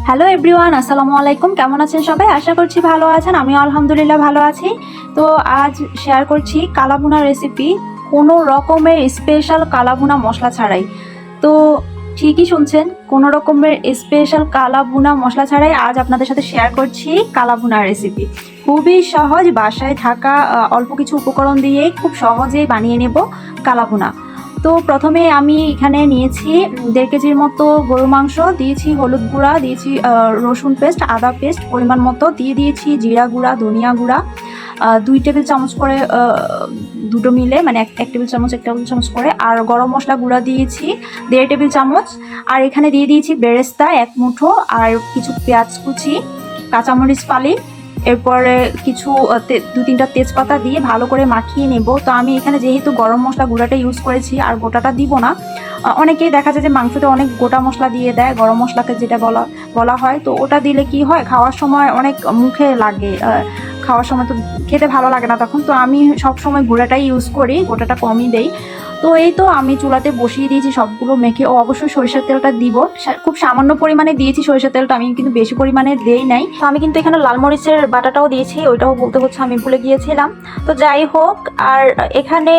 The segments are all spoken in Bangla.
হ্যালো এভরিওয়ান, আসসালামু আলাইকুম। কেমন আছেন সবাই? আশা করছি ভালো আছেন। আমিও আলহামদুলিল্লাহ ভালো আছি। তো আজ শেয়ার করছি কালাভুনা রেসিপি, কোনো রকমের স্পেশাল কালাভুনা মশলা ছাড়াই। তো ঠিকই শুনছেন, কোনো রকমের স্পেশাল কালাভুনা মশলা ছাড়াই আজ আপনাদের সাথে শেয়ার করছি কালাভুনা রেসিপি। খুবই সহজ, বাসায় থাকা অল্প কিছু উপকরণ দিয়ে খুব সহজেই বানিয়ে নেব কালাভুনা। তো প্রথমে আমি এখানে নিয়েছি 1.5 কেজির মতো গরুর মাংস, দিয়েছি হলুদ গুঁড়া, দিয়েছি রসুন পেস্ট, আদা পেস্ট পরিমাণ মতো, দিয়ে দিয়েছি জিরা গুঁড়া, ধনিয়া গুঁড়া 2 টেবিল চামচ করে, দুটো মিলে মানে এক টেবিল চামচ করে, আর গরম মশলা গুঁড়া দিয়েছি 1.5 টেবিল চামচ, আর এখানে দিয়ে দিয়েছি বেরেস্তা 1 মুঠো, আর কিছু পেঁয়াজ কুচি, কাঁচামরিচ ফালি, এরপরে কিছু 2-3টা তেজপাতা দিয়ে ভালো করে মাখিয়ে নেব। তো আমি এখানে যেহেতু গরম মশলা গুঁড়াটা ইউজ করেছি আর গোটাটা দিব না, অনেকেই দেখা যায় যে মাংসতে অনেক গোটা মশলা দিয়ে দেয়, গরম মশলাকে যেটা বলা হয়, তো ওটা দিলে কি হয়, খাওয়ার সময় অনেক মুখে লাগে, খাওয়ার সময় তো খেতে ভালো লাগে না তখন। তো আমি সব সময় গুঁড়াটাই ইউজ করি, গোটাটা কমই দেই। তো এই তো আমি চুলাতে বসিয়ে দিয়েছি সবগুলো মেখে। ও অবশ্যই সরিষার তেলটা দিব, খুব সামান্য পরিমাণে দিয়েছি সরিষার তেলটা, আমি কিন্তু বেশি পরিমাণে দেই নাই। তো আমি কিন্তু এখানে লাল মরিচের বাটাটাও দিয়েছি, ওইটাও বলতে হচ্ছে আমি ভুলে গিয়েছিলাম। তো যাই হোক, আর এখানে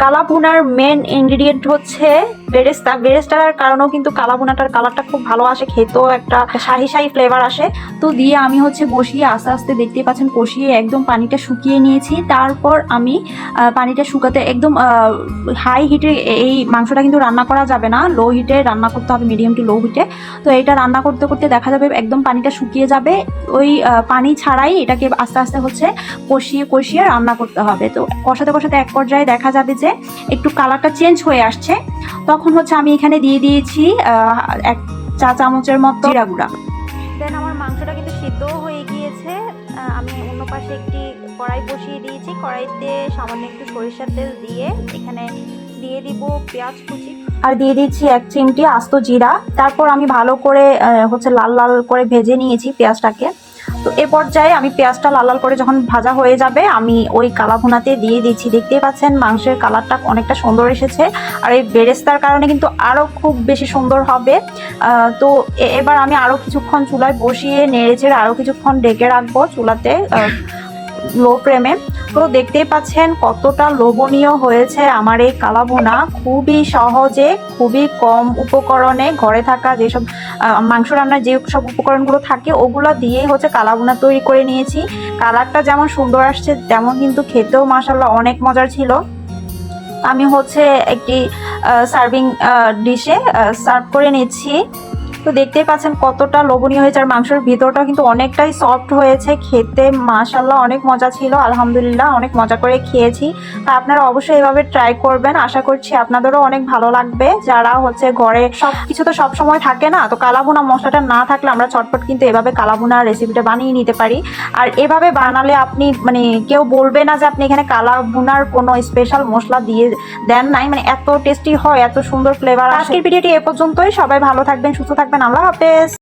কালাভুনার মেন ইনগ্রিডিয়েন্ট হচ্ছে বেরেস্তা। বেরেস্তার কারণেও কিন্তু কালাভুনাটার কালারটা খুব ভালো আসে, খেতেও একটা শাহি শাহি ফ্লেভার আসে। তো দিয়ে আমি হচ্ছে বসিয়ে আস্তে আস্তে, দেখতেই পাচ্ছেন, কষিয়ে একদম পানিটা শুকিয়ে নিয়েছি। তারপর আমি পানিটা শুকাতে একদম হাই হিটে, এই মাংসটা কিন্তু রান্না করা যাবে না, লো হিটে রান্না করতে হবে, মিডিয়াম টু লো হিটে। তো এটা রান্না করতে করতে দেখা যাবে একদম পানিটা শুকিয়ে যাবে, ওই পানি ছাড়াই এটাকে আস্তে আস্তে হচ্ছে কষিয়ে রান্না করতে হবে। তো কষাতে কষাতে এক পর্যায়ে দেখা যাবে যে একটু কালারটা চেঞ্জ হয়ে আসছে, তখন হচ্ছে আমি এখানে দিয়ে দিয়েছি 1 চা চামচের মতো জিরা গুঁড়া। দেন আমার মাংসটা কিন্তু সিদ্ধও হয়ে গিয়েছে। আমি অন্য পাশে একটি কড়াই বসিয়ে দিয়েছি, কড়াইতে সামান্য একটু সরিষার তেল দিয়ে এখানে দিয়ে দিব পেঁয়াজ কুচি, আর দিয়ে দিচ্ছি 1 চিমটি আস্ত জিরা। তারপর আমি ভালো করে হচ্ছে লাল লাল করে ভেজে নিয়েছি পেঁয়াজটাকে। তো এ পর্যায়ে আমি পেঁয়াজটা লাল লাল করে যখন ভাজা হয়ে যাবে, আমি ওই কালাভুনাতে দিয়ে দিচ্ছি। দেখতেই পাচ্ছেন মাংসের কালারটা অনেকটা সুন্দর এসেছে, আর এই বেরেস্তার কারণে কিন্তু আরও খুব বেশি সুন্দর হবে। তো এবার আমি আরও কিছুক্ষণ চুলায় বসিয়ে নেড়েচেড়ে আরও কিছুক্ষণ ঢেকে রাখবো চুলাতে, লো ফ্লেমে। তো দেখতেই পাচ্ছেন কতটা লোভনীয় হয়েছে আমার এই কালাভুনা। খুবই সহজে, খুবই কম উপকরণে, ঘরে থাকা যেসব মাংস রান্নার যে সব উপকরণগুলো থাকে ওগুলো দিয়ে হচ্ছে কালাভুনা তৈরি করে নিয়েছি। কালারটা যেমন সুন্দর আসছে, তেমন কিন্তু খেতেও মাশাআল্লাহ অনেক মজার ছিল। আমি হচ্ছে একটি সার্ভিং ডিশে সার্ভ করে নিচ্ছি। তো দেখতেই পাচ্ছেন কতটা লোভনীয় হয়েছে, আর মাংসের ভিতরটাও কিন্তু অনেকটাই সফট হয়েছে, খেতে মাশাআল্লাহ অনেক মজা ছিল। আলহামদুলিল্লাহ অনেক মজা করে খেয়েছি। তা আপনারা অবশ্যই এভাবে ট্রাই করবেন, আশা করছি আপনাদেরও অনেক ভালো লাগবে। যারা হচ্ছে ঘরে সব কিছু তো সব সময় থাকে না, তো কালাভুনা মশলাটা না থাকলে আমরা চটপট কিন্তু এভাবে কালাভুনা রেসিপিটা বানিয়ে নিতে পারি। আর এভাবে বানালে আপনি মানে কেউ বলবে না যে আপনি এখানে কালাভুনার কোনো স্পেশাল মশলা দিয়ে দেন নাই, মানে এত টেস্টি হয়, এত সুন্দর ফ্লেভার। আজকের ভিডিওটি এ পর্যন্তই। সবাই ভালো থাকবেন, সুস্থ থাকবেন। আল্লাহ হাফেজ।